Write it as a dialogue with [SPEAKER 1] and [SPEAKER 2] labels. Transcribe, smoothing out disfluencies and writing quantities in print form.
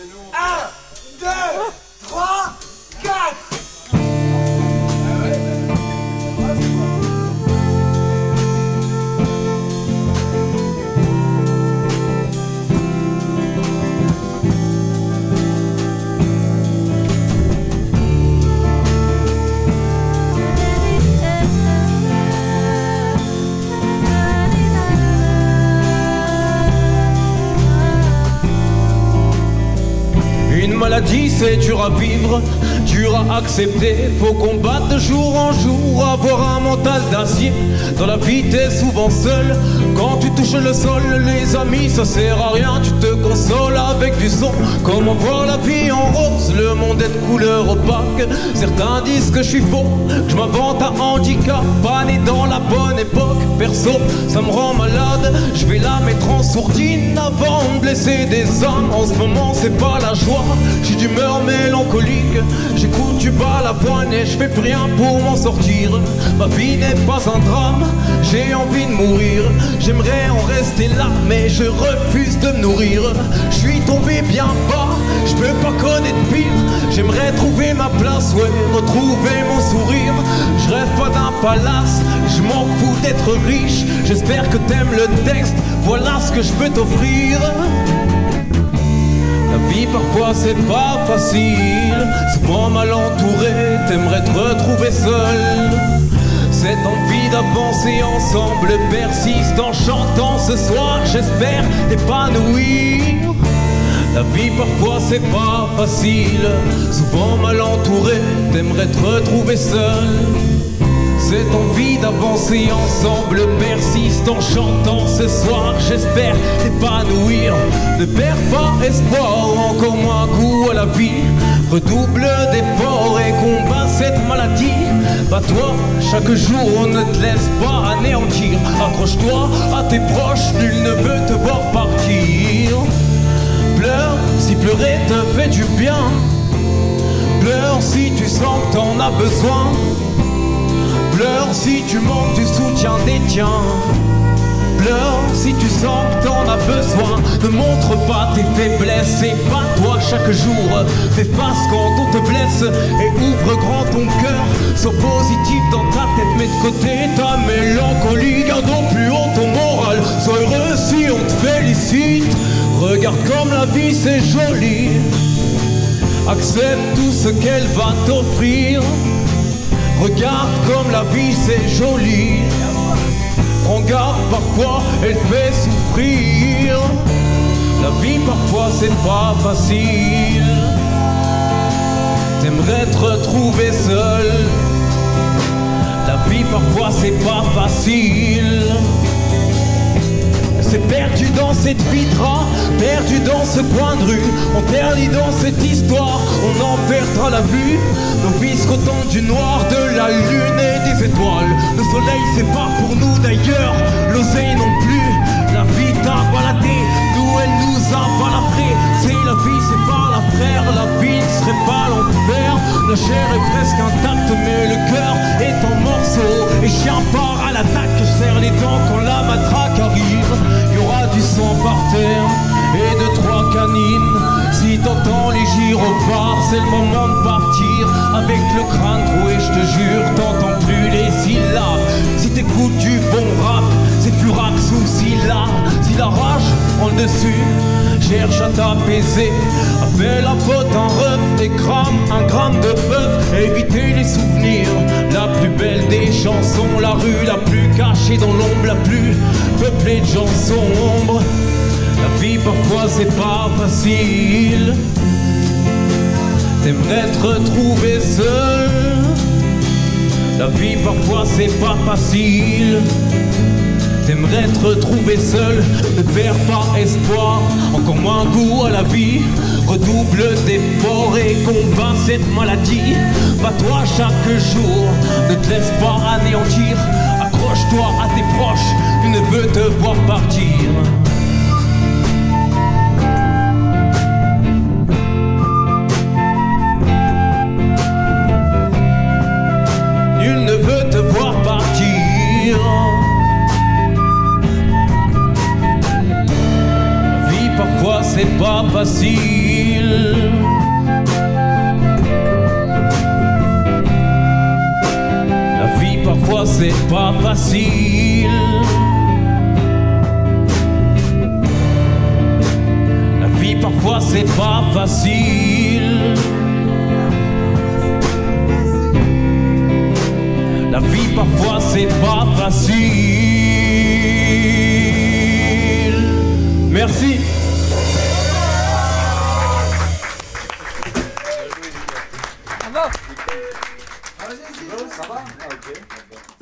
[SPEAKER 1] 1, 2, 3, 4.
[SPEAKER 2] Une maladie c'est dur à vivre, dur à accepter. Faut combattre de jour en jour, avoir un mental d'acier. Dans la vie t'es souvent seul, quand tu touches le sol. Les amis ça sert à rien, tu te consoles avec du son. Comment voir la vie en rose, le monde est de couleur opaque. Certains disent que je suis faux, que je m'invente un handicap. Pas né dans la bonne époque, perso ça me rend malade. Je vais la mettre en sourdine avant de blesser des âmes. En ce moment c'est pas la joie, j'ai d'humeur mélancolique. J'écoute du bas la poigne et je fais plus rien pour m'en sortir. Ma vie n'est pas un drame, j'ai envie de mourir. J'aimerais en rester là mais je refuse de me nourrir. Je suis tombé bien bas, je peux pas connaître pire. J'aimerais trouver ma place, ouais, retrouver mon sourire. Je rêve pas d'un palace, je m'en fous d'être riche. J'espère que t'aimes le texte, voilà ce que je peux t'offrir. La vie parfois c'est pas facile, souvent mal entouré, t'aimerais te retrouver seul. Cette envie d'avancer ensemble persiste en chantant ce soir, j'espère t'épanouir. La vie parfois c'est pas facile, souvent mal entouré, t'aimerais te retrouver seul. Cette envie d'avancer ensemble persiste en chantant ce soir, j'espère t'épanouir. Ne perds pas espoir, encore moins goût à la vie. Redouble d'efforts et combat cette maladie. Bats-toi chaque jour, ne te laisse pas anéantir. Accroche-toi à tes proches, nul ne veut te voir partir. Pleure si pleurer te fait du bien. Pleure si tu sens que t'en as besoin. Pleure si tu manques du soutien des tiens. Pleure si tu sens que t'en as besoin. Ne montre pas tes faiblesses et bats-toi chaque jour. Fais face quand on te blesse et ouvre grand ton cœur. Sois positif dans ta tête, mets de côté ta mélancolie. Garde au plus haut ton moral, sois heureux si on te félicite. Regarde comme la vie c'est joli. Accepte tout ce qu'elle va t'offrir. Regarde comme la vie c'est joli. Prends garde, parfois elle fait souffrir. La vie parfois c'est pas facile. T'aimerais te retrouver seul. La vie parfois c'est pas facile. C'est perdu dans cette vitra, perdu dans ce coin de rue. On ternit dans cette histoire, on en perdra la vue. Nos vies scrutant du noir, de la lune et des étoiles. Le soleil c'est pas pour nous d'ailleurs, l'oseille non plus. La vie t'a baladé, nous elle nous a baladé. C'est la vie, c'est pas la frère, la vie ne serait pas l'enfer. La chair est presque intacte mais le cœur est en morceaux. Et chien part à l'attaque, serre les dents quand la matraque arrive. Il y aura du sang par terre et 2-3 canines. Si t'entends les gyrophares, c'est le moment de partir. Avec le crâne troué, je te jure, t'entends plus les syllabes. Si t'écoutes du bon rap, c'est Furax ou Silla. Si la rage prend le dessus, cherche à t'apaiser. Appelle un pote, un ref et crame un gramme de bœuf. Éviter les souvenirs, la plus belle des chansons. La rue la plus cachée dans l'ombre, la plus peuplée de gens sombres. La vie parfois c'est pas facile. T'aimerais te retrouver seul. La vie parfois c'est pas facile. T'aimerais te retrouver seul. Ne perds pas espoir, encore moins goût à la vie. Redouble d'efforts et combat cette maladie. Bats-toi chaque jour, ne te laisse pas anéantir. Accroche-toi à tes proches, tu ne veux te voir partir. Nul ne veut te voir partir. La vie parfois c'est pas facile. c'est pas facile. La vie parfois c'est pas facile. La vie parfois c'est pas facile. Merci.
[SPEAKER 1] Ça va? Ah, ok.